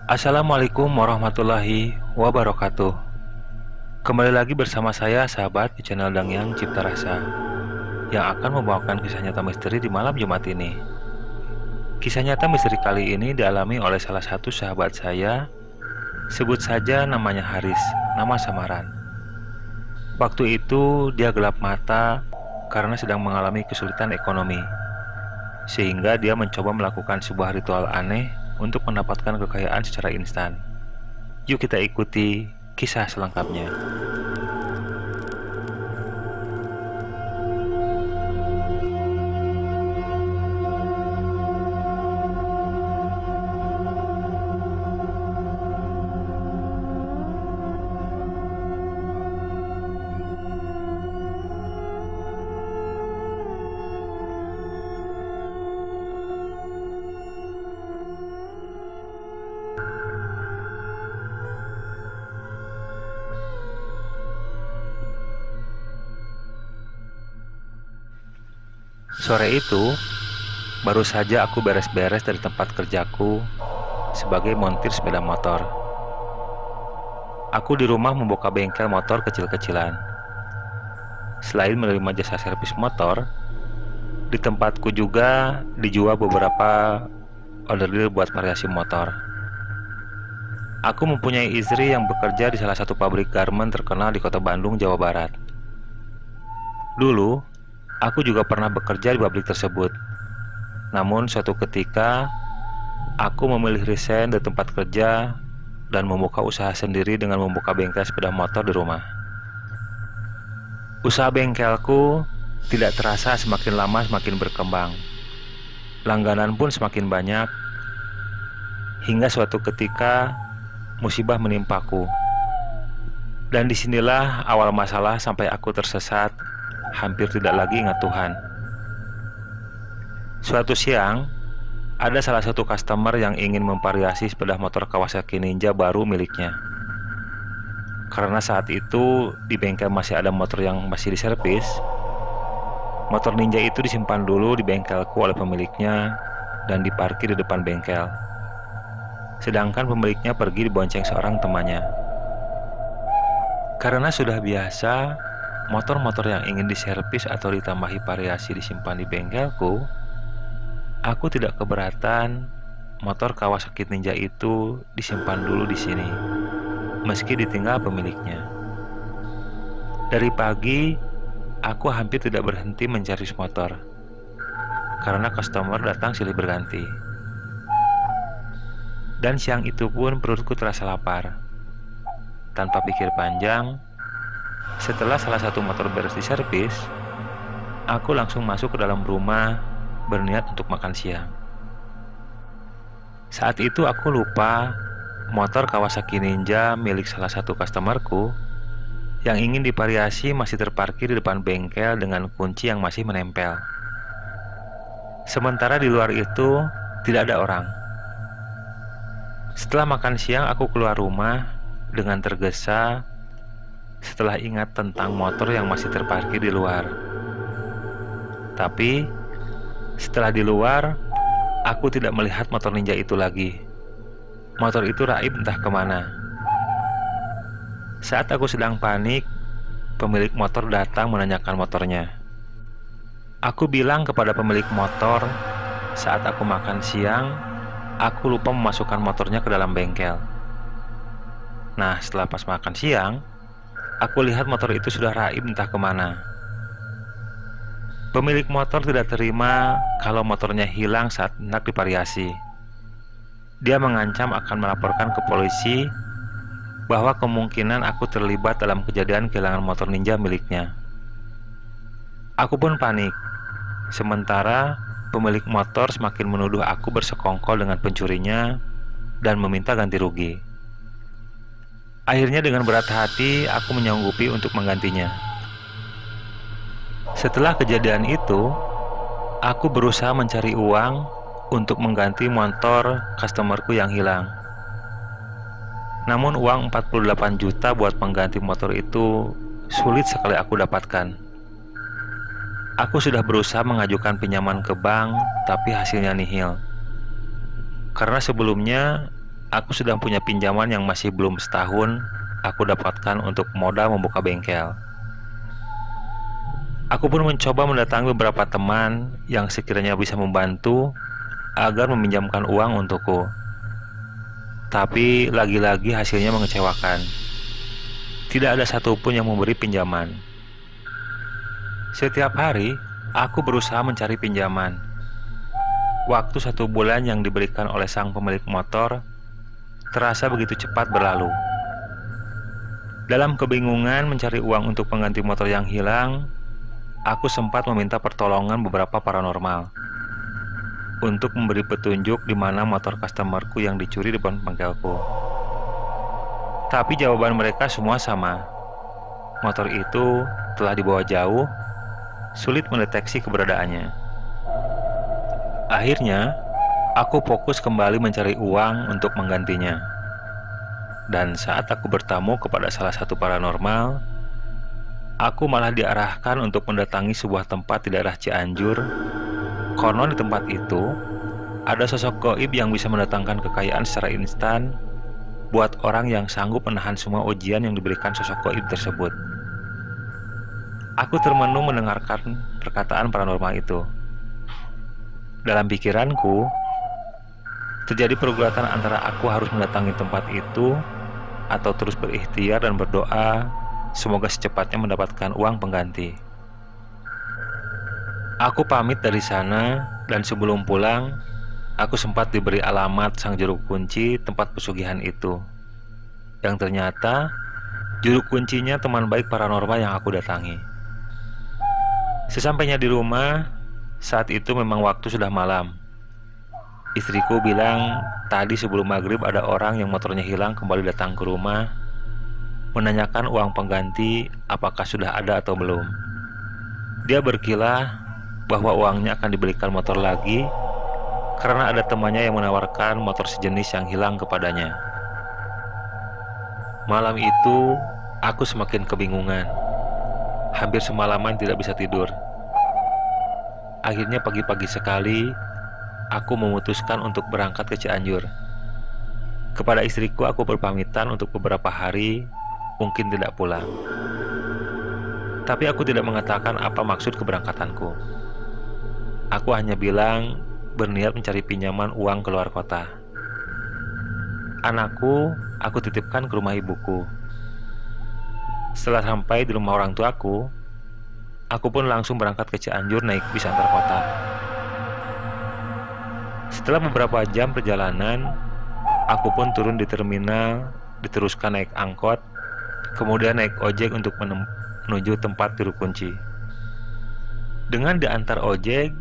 Assalamualaikum warahmatullahi wabarakatuh. Kembali lagi bersama saya sahabat di channel Dangyang Cipta Rasa yang akan membawakan kisah nyata misteri di malam Jumat ini. Kisah nyata misteri kali ini dialami oleh salah satu sahabat saya. Sebut saja namanya Haris, nama samaran. Waktu itu dia gelap mata karena sedang mengalami kesulitan ekonomi, sehingga dia mencoba melakukan sebuah ritual aneh untuk mendapatkan kekayaan secara instan. Yuk kita ikuti kisah selengkapnya. Sore itu, baru saja aku beres-beres dari tempat kerjaku sebagai montir sepeda motor. Aku di rumah membuka bengkel motor kecil-kecilan. Selain menerima jasa servis motor, di tempatku juga dijual beberapa order buat variasi motor. Aku mempunyai istri yang bekerja di salah satu pabrik garment terkenal di kota Bandung, Jawa Barat. Dulu, aku juga pernah bekerja di pabrik tersebut. Namun suatu ketika, aku memilih resign dari tempat kerja dan membuka usaha sendiri dengan membuka bengkel sepeda motor di rumah. Usaha bengkelku tidak terasa semakin lama semakin berkembang. Langganan pun semakin banyak, hingga suatu ketika musibah menimpaku. Dan disinilah awal masalah sampai aku tersesat, hampir tidak lagi ingat Tuhan. Suatu siang, ada salah satu customer yang ingin memvariasi sepeda motor Kawasaki Ninja baru miliknya. Karena saat itu di bengkel masih ada motor yang masih diservis, motor Ninja itu disimpan dulu di bengkelku oleh pemiliknya dan diparkir di depan bengkel. Sedangkan pemiliknya pergi dibonceng seorang temannya. Karena sudah biasa, motor-motor yang ingin diservis atau ditambahi variasi disimpan di bengkelku, aku tidak keberatan motor Kawasaki Ninja itu disimpan dulu di sini, meski ditinggal pemiliknya. Dari pagi, aku hampir tidak berhenti mencari motor, karena customer datang silih berganti. Dan siang itu pun perutku terasa lapar. Tanpa pikir panjang, setelah salah satu motor beres diservis, aku langsung masuk ke dalam rumah berniat untuk makan siang. Saat itu aku lupa motor Kawasaki Ninja milik salah satu customerku yang ingin divariasi masih terparkir di depan bengkel dengan kunci yang masih menempel. Sementara di luar itu tidak ada orang. Setelah makan siang aku keluar rumah dengan tergesa setelah ingat tentang motor yang masih terparkir di luar. Tapi setelah di luar, aku tidak melihat motor Ninja itu lagi. Motor itu raib entah kemana. Saat aku sedang panik, pemilik motor datang menanyakan motornya. Aku bilang kepada pemilik motor, saat aku makan siang, aku lupa memasukkan motornya ke dalam bengkel. Nah, setelah pas makan siang, aku lihat motor itu sudah raib entah kemana. Pemilik motor tidak terima kalau motornya hilang saat hendak divariasi. Dia mengancam akan melaporkan ke polisi bahwa kemungkinan aku terlibat dalam kejadian kehilangan motor Ninja miliknya. Aku pun panik. Sementara pemilik motor semakin menuduh aku bersekongkol dengan pencurinya dan meminta ganti rugi. Akhirnya dengan berat hati aku menyanggupi untuk menggantinya. Setelah kejadian itu, aku berusaha mencari uang untuk mengganti motor customerku yang hilang. Namun uang 48 juta buat mengganti motor itu sulit sekali aku dapatkan. Aku sudah berusaha mengajukan pinjaman ke bank, tapi hasilnya nihil. Karena sebelumnya Aku sedang punya pinjaman yang masih belum setahun aku dapatkan untuk modal membuka bengkel. Aku pun mencoba mendatangi beberapa teman yang sekiranya bisa membantu agar meminjamkan uang untukku. Tapi lagi-lagi hasilnya mengecewakan. Tidak ada satupun yang memberi pinjaman. Setiap hari, aku berusaha mencari pinjaman. Waktu 1 bulan yang diberikan oleh sang pemilik motor terasa begitu cepat berlalu. Dalam kebingungan mencari uang untuk pengganti motor yang hilang, aku sempat meminta pertolongan beberapa paranormal untuk memberi petunjuk di mana motor customerku yang dicuri di depan bengkelku. Tapi jawaban mereka semua sama. Motor itu telah dibawa jauh, sulit mendeteksi keberadaannya. Akhirnya, aku fokus kembali mencari uang untuk menggantinya. Dan saat aku bertamu kepada salah satu paranormal, aku malah diarahkan untuk mendatangi sebuah tempat di daerah Cianjur. Konon di tempat itu ada sosok gaib yang bisa mendatangkan kekayaan secara instan buat orang yang sanggup menahan semua ujian yang diberikan sosok gaib tersebut. Aku termenung mendengarkan perkataan paranormal itu. Dalam pikiranku, terjadi pergulatan antara aku harus mendatangi tempat itu atau terus berikhtiar dan berdoa semoga secepatnya mendapatkan uang pengganti. Aku pamit dari sana dan sebelum pulang, aku sempat diberi alamat sang juru kunci tempat pesugihan itu. Yang ternyata, juru kuncinya teman baik paranormal yang aku datangi. Sesampainya di rumah, saat itu memang waktu sudah malam. Istriku bilang tadi sebelum maghrib ada orang yang motornya hilang kembali datang ke rumah menanyakan uang pengganti apakah sudah ada atau belum. Dia berkilah bahwa uangnya akan dibelikan motor lagi karena ada temannya yang menawarkan motor sejenis yang hilang kepadanya. Malam itu aku semakin kebingungan. Hampir semalaman tidak bisa tidur. Akhirnya pagi-pagi sekali, aku memutuskan untuk berangkat ke Cianjur. Kepada istriku aku berpamitan untuk beberapa hari, mungkin tidak pulang. Tapi aku tidak mengatakan apa maksud keberangkatanku. Aku hanya bilang berniat mencari pinjaman uang ke luar kota. Anakku, aku titipkan ke rumah ibuku. Setelah sampai di rumah orang tuaku, aku pun langsung berangkat ke Cianjur naik bis antar kota. Setelah beberapa jam perjalanan, aku pun turun di terminal, diteruskan naik angkot, kemudian naik ojek untuk menuju tempat juru kunci. Dengan diantar ojek,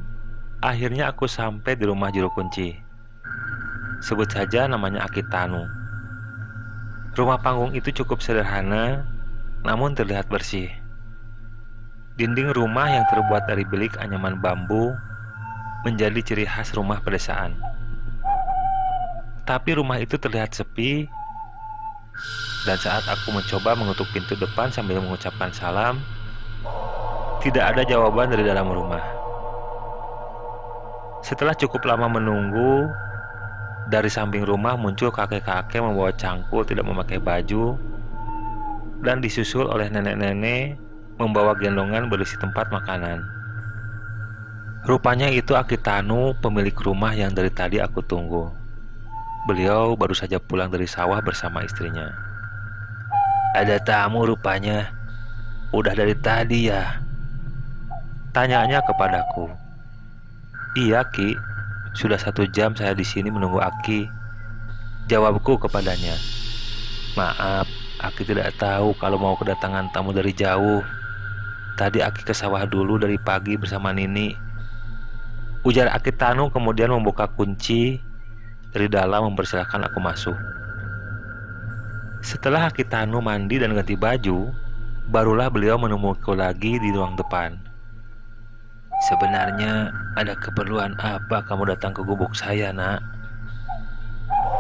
akhirnya aku sampai di rumah juru kunci. Sebut saja namanya Akitanu. Rumah panggung itu cukup sederhana, namun terlihat bersih. Dinding rumah yang terbuat dari bilik anyaman bambu menjadi ciri khas rumah pedesaan. Tapi rumah itu terlihat sepi, dan saat aku mencoba mengetuk pintu depan sambil mengucapkan salam, tidak ada jawaban dari dalam rumah. Setelah cukup lama menunggu, dari samping rumah muncul kakek-kakek membawa cangkul tidak memakai baju, dan disusul oleh nenek-nenek membawa gendongan berisi tempat makanan. Rupanya itu Akitanu, pemilik rumah yang dari tadi aku tunggu. Beliau baru saja pulang dari sawah bersama istrinya. Ada tamu rupanya. Udah dari tadi ya? Tanyanya kepadaku. Iya Ki, sudah 1 jam saya di sini menunggu Aki. Jawabku kepadanya. Maaf, Aki tidak tahu kalau mau kedatangan tamu dari jauh. Tadi Aki ke sawah dulu dari pagi bersama Nini. Ujar Akitanu kemudian membuka kunci dari dalam mempersilahkan aku masuk. Setelah Akitanu mandi dan ganti baju, barulah beliau menemuiku lagi di ruang depan. Sebenarnya ada keperluan apa kamu datang ke gubuk saya, nak?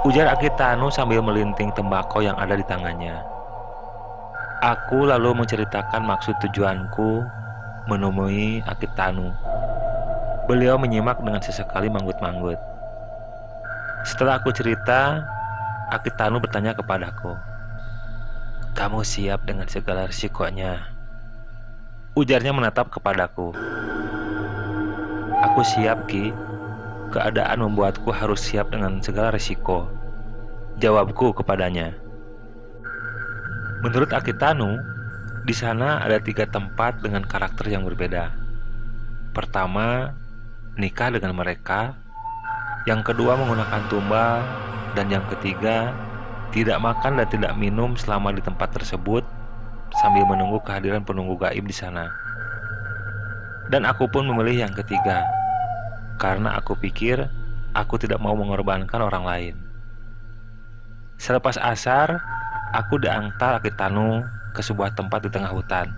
Ujar Akitanu sambil melinting tembakau yang ada di tangannya. Aku lalu menceritakan maksud tujuanku menemui Akitanu. Beliau menyimak dengan sesekali manggut-manggut. Setelah aku cerita, Akitano bertanya kepadaku. "Kamu siap dengan segala risikonya?" Ujarnya menatap kepadaku. "Aku siap, Ki. Keadaan membuatku harus siap dengan segala risiko," jawabku kepadanya. Menurut Akitano, di sana ada 3 tempat dengan karakter yang berbeda. Pertama, nikah dengan mereka. Yang kedua, menggunakan tumbal. Dan yang ketiga, tidak makan dan tidak minum selama di tempat tersebut sambil menunggu kehadiran penunggu gaib di sana. Dan aku pun memilih yang ketiga, karena aku pikir aku tidak mau mengorbankan orang lain. Selepas asar, aku diantar Akitano ke sebuah tempat di tengah hutan.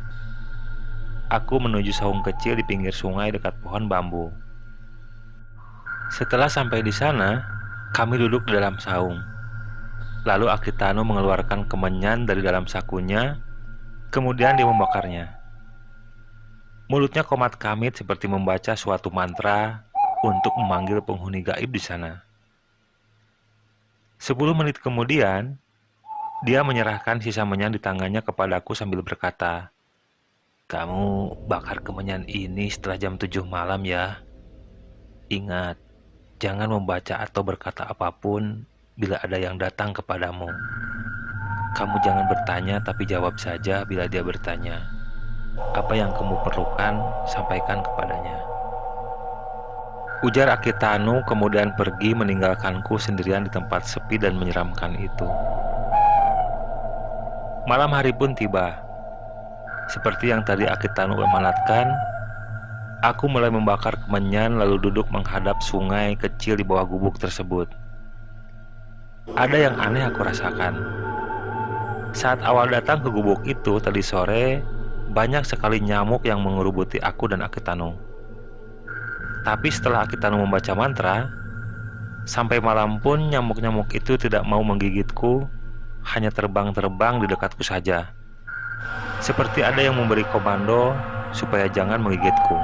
Aku menuju saung kecil di pinggir sungai dekat pohon bambu. Setelah sampai di sana, kami duduk di dalam saung. Lalu Akitano mengeluarkan kemenyan dari dalam sakunya, kemudian dia membakarnya. Mulutnya komat-kamit seperti membaca suatu mantra untuk memanggil penghuni gaib di sana. 10 menit kemudian, dia menyerahkan sisa menyan di tangannya kepadaku sambil berkata, "Kamu bakar kemenyan ini setelah jam 7 malam ya. Ingat, jangan membaca atau berkata apapun bila ada yang datang kepadamu. Kamu jangan bertanya tapi jawab saja bila dia bertanya. Apa yang kamu perlukan, sampaikan kepadanya." Ujar Akitano kemudian pergi meninggalkanku sendirian di tempat sepi dan menyeramkan itu. Malam hari pun tiba. Seperti yang tadi Akitano amanatkan, aku mulai membakar kemenyan lalu duduk menghadap sungai kecil di bawah gubuk tersebut. Ada yang aneh aku rasakan. Saat awal datang ke gubuk itu tadi sore, banyak sekali nyamuk yang mengerubuti aku dan Akitano. Tapi setelah Akitano membaca mantra, sampai malam pun nyamuk-nyamuk itu tidak mau menggigitku, hanya terbang-terbang di dekatku saja. Seperti ada yang memberi komando supaya jangan menggigitku.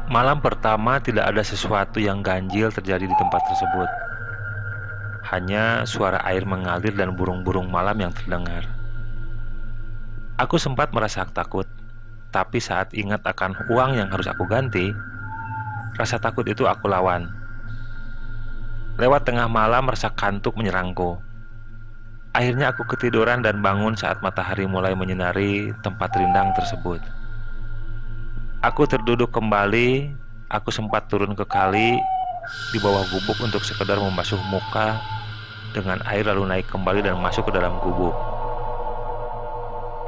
Malam pertama tidak ada sesuatu yang ganjil terjadi di tempat tersebut. Hanya suara air mengalir dan burung-burung malam yang terdengar. Aku sempat merasa takut, tapi saat ingat akan uang yang harus aku ganti, rasa takut itu aku lawan. Lewat tengah malam rasa kantuk menyerangku. Akhirnya aku ketiduran dan bangun saat matahari mulai menyinari tempat rindang tersebut. Aku terduduk kembali. Aku sempat turun ke kali di bawah gubuk untuk sekedar membasuh muka dengan air lalu naik kembali dan masuk ke dalam gubuk.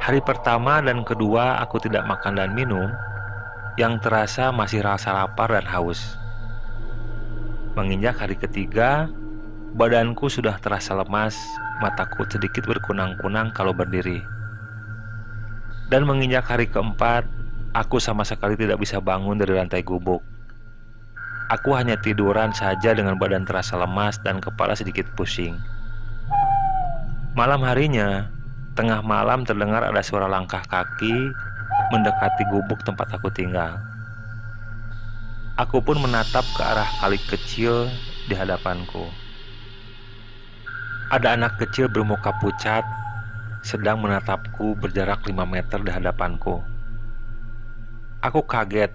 Hari pertama dan kedua aku tidak makan dan minum. Yang terasa masih rasa lapar dan haus. Menginjak hari ketiga, badanku sudah terasa lemas, mataku sedikit berkunang-kunang kalau berdiri. Dan menginjak hari keempat, aku sama sekali tidak bisa bangun dari lantai gubuk. Aku hanya tiduran saja dengan badan terasa lemas dan kepala sedikit pusing. Malam harinya, tengah malam terdengar ada suara langkah kaki mendekati gubuk tempat aku tinggal. Aku pun menatap ke arah kali kecil di hadapanku. Ada anak kecil bermuka pucat sedang menatapku berjarak 5 meter di hadapanku. Aku kaget,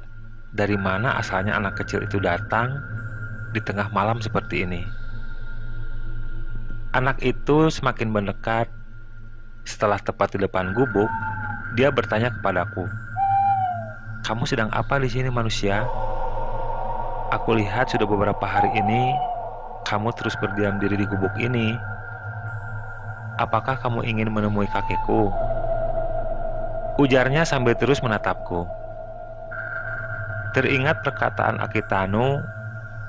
dari mana asalnya anak kecil itu datang di tengah malam seperti ini. Anak itu semakin mendekat. Setelah tepat di depan gubuk, dia bertanya kepadaku, "Kamu sedang apa di sini, manusia? Aku lihat sudah beberapa hari ini kamu terus berdiam diri di gubuk ini. Apakah kamu ingin menemui kakekku?" Ujarnya sambil terus menatapku. Teringat perkataan Akitano,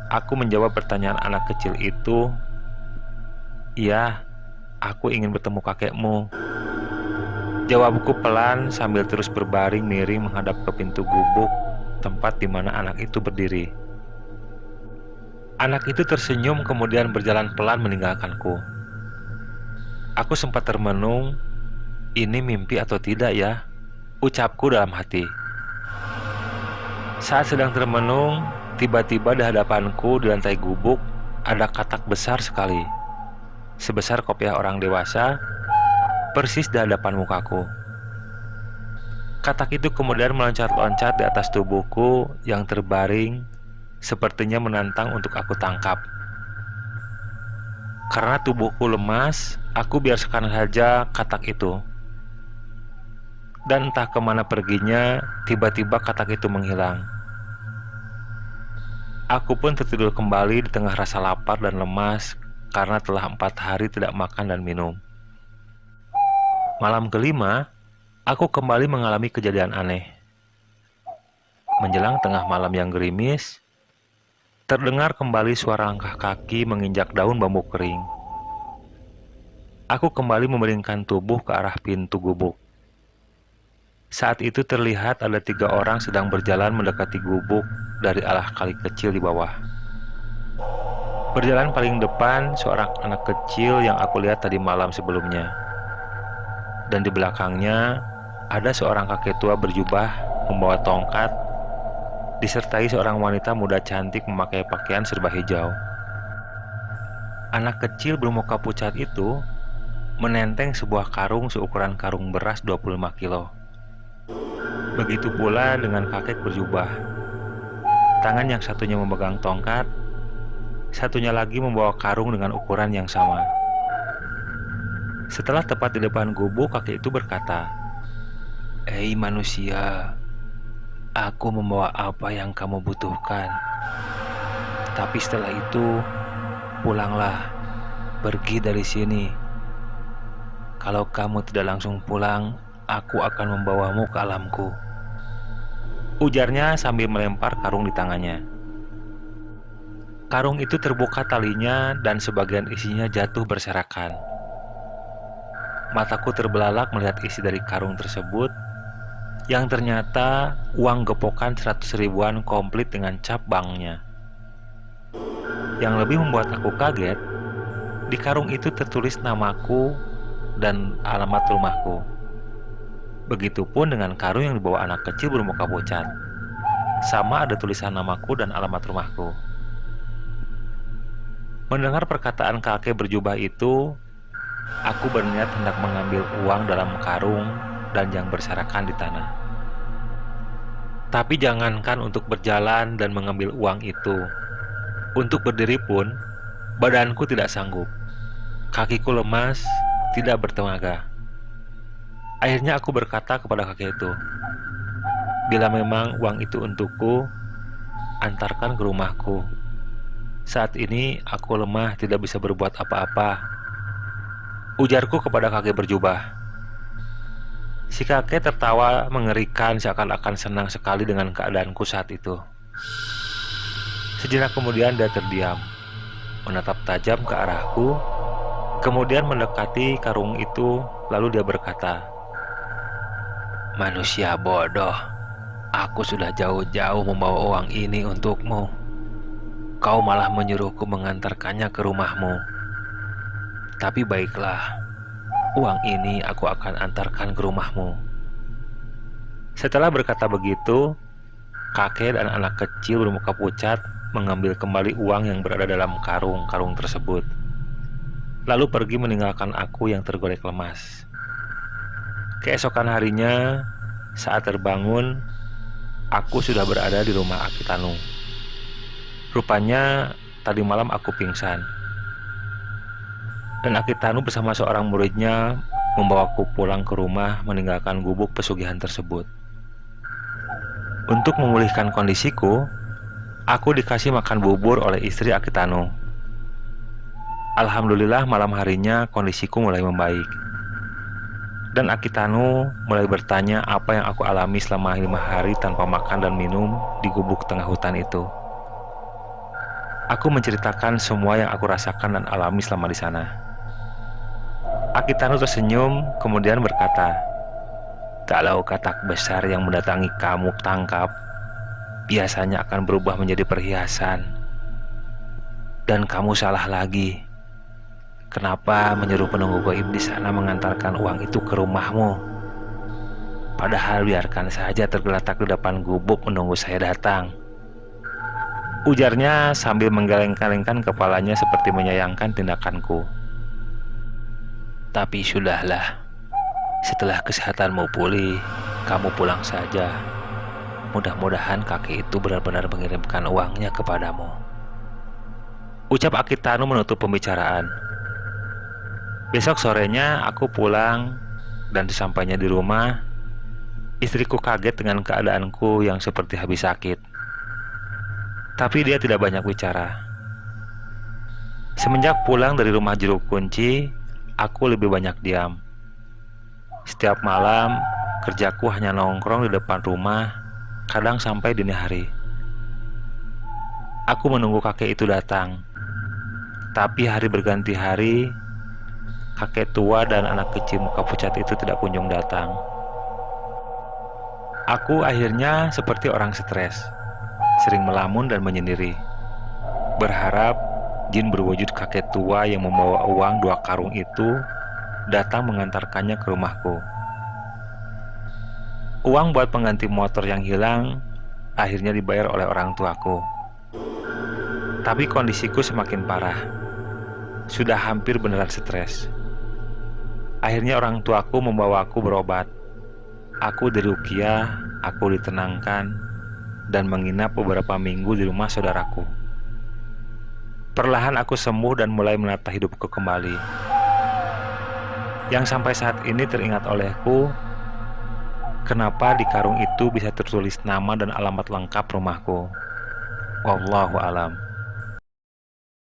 aku menjawab pertanyaan anak kecil itu. "Iya, aku ingin bertemu kakekmu," jawabku pelan sambil terus berbaring miring menghadap ke pintu gubuk tempat di mana anak itu berdiri. Anak itu tersenyum kemudian berjalan pelan meninggalkanku. Aku sempat termenung, ini mimpi atau tidak ya? Ucapku dalam hati. Saat sedang termenung, tiba-tiba di hadapanku di lantai gubuk ada katak besar sekali. sebesar kopiah orang dewasa, persis di hadapan mukaku. Katak itu kemudian meloncat-loncat di atas tubuhku yang terbaring, sepertinya menantang untuk aku tangkap. Karena tubuhku lemas, aku biarkan saja katak itu. Dan entah kemana perginya, tiba-tiba katak itu menghilang. Aku pun tertidur kembali di tengah rasa lapar dan lemas karena telah 4 hari tidak makan dan minum. Malam kelima, aku kembali mengalami kejadian aneh. Menjelang tengah malam yang gerimis, terdengar kembali suara langkah kaki menginjak daun bambu kering. Aku kembali memalingkan tubuh ke arah pintu gubuk. Saat itu terlihat ada 3 orang sedang berjalan mendekati gubuk dari arah kali kecil di bawah. Berjalan paling depan seorang anak kecil yang aku lihat tadi malam sebelumnya. Dan di belakangnya ada seorang kakek tua berjubah membawa tongkat, disertai seorang wanita muda cantik memakai pakaian serba hijau. Anak kecil bermuka pucat itu menenteng sebuah karung seukuran karung beras 25 kilo. Begitu pula dengan kakek berjubah. Tangan yang satunya memegang tongkat, satunya lagi membawa karung dengan ukuran yang sama. Setelah tepat di depan gubuk, kakek itu berkata, "Hei manusia, aku membawa apa yang kamu butuhkan. Tapi setelah itu, pulanglah, pergi dari sini. Kalau kamu tidak langsung pulang, aku akan membawamu ke alamku." Ujarnya sambil melempar karung di tangannya. Karung itu terbuka talinya dan sebagian isinya jatuh berserakan. Mataku terbelalak melihat isi dari karung tersebut, yang ternyata uang gepokan 100 ribuan komplit dengan cap banknya. Yang lebih membuat aku kaget, di karung itu tertulis namaku dan alamat rumahku. Begitupun dengan karung yang dibawa anak kecil bermuka pucat. Sama ada tulisan namaku dan alamat rumahku. Mendengar perkataan kakek berjubah itu, aku berniat hendak mengambil uang dalam karung dan yang berserakan di tanah. Tapi jangankan untuk berjalan dan mengambil uang itu, untuk berdiri pun, badanku tidak sanggup. Kakiku lemas, tidak bertenaga. Akhirnya aku berkata kepada kakek itu, "Bila memang uang itu untukku, antarkan ke rumahku. Saat ini aku lemah, tidak bisa berbuat apa-apa," ujarku kepada kakek berjubah. Si kakek tertawa mengerikan seakan-akan senang sekali dengan keadaanku saat itu. Sejenak kemudian dia terdiam, menatap tajam ke arahku, kemudian mendekati karung itu, lalu dia berkata, "Manusia bodoh, aku sudah jauh-jauh membawa uang ini untukmu. Kau malah menyuruhku mengantarkannya ke rumahmu. Tapi baiklah, uang ini aku akan antarkan ke rumahmu." Setelah berkata begitu, kakek dan anak kecil bermuka pucat mengambil kembali uang yang berada dalam karung-karung tersebut, lalu pergi meninggalkan aku yang tergolek lemas. Keesokan harinya, saat terbangun, aku sudah berada di rumah Akitanu. Rupanya tadi malam aku pingsan, dan Akitanu bersama seorang muridnya membawaku pulang ke rumah meninggalkan gubuk pesugihan tersebut. Untuk memulihkan kondisiku, aku dikasih makan bubur oleh istri Akitanu. Alhamdulillah malam harinya kondisiku mulai membaik, dan Akitanu mulai bertanya apa yang aku alami selama 5 hari tanpa makan dan minum di gubuk tengah hutan itu. Aku menceritakan semua yang aku rasakan dan alami selama di sana. Akitanu tersenyum kemudian berkata, "Kalau katak besar yang mendatangi kamu tangkap, biasanya akan berubah menjadi perhiasan. Dan kamu salah lagi. Kenapa menyuruh penunggu gaib di sana mengantarkan uang itu ke rumahmu? Padahal biarkan saja tergeletak di depan gubuk menunggu saya datang," ujarnya sambil menggeleng-gelengkan kepalanya seperti menyayangkan tindakanku. Tapi sudahlah, setelah kesehatanmu pulih, kamu pulang saja. Mudah-mudahan kakek itu benar-benar mengirimkan uangnya kepadamu. Ucap Akitano menutup pembicaraan. Besok sorenya aku pulang, dan sesampainya di rumah, istriku kaget dengan keadaanku yang seperti habis sakit. Tapi dia tidak banyak bicara. Semenjak pulang dari rumah jeruk kunci, aku lebih banyak diam. Setiap malam, kerjaku hanya nongkrong di depan rumah, kadang sampai dini hari. Aku menunggu kakek itu datang. Tapi hari berganti hari, kakek tua dan anak kecil muka pucat itu tidak kunjung datang. Aku akhirnya seperti orang stres, sering melamun dan menyendiri, berharap jin berwujud kakek tua yang membawa uang 2 karung itu datang mengantarkannya ke rumahku. Uang buat pengganti motor yang hilang akhirnya dibayar oleh orang tuaku. Tapi kondisiku semakin parah. Sudah hampir beneran stres. Akhirnya orang tuaku membawaku berobat. Aku diruqyah, aku ditenangkan, dan menginap beberapa minggu di rumah saudaraku. Perlahan aku sembuh dan mulai menata hidupku kembali. Yang sampai saat ini teringat olehku, kenapa di karung itu bisa tertulis nama dan alamat lengkap rumahku. Wallahu alam.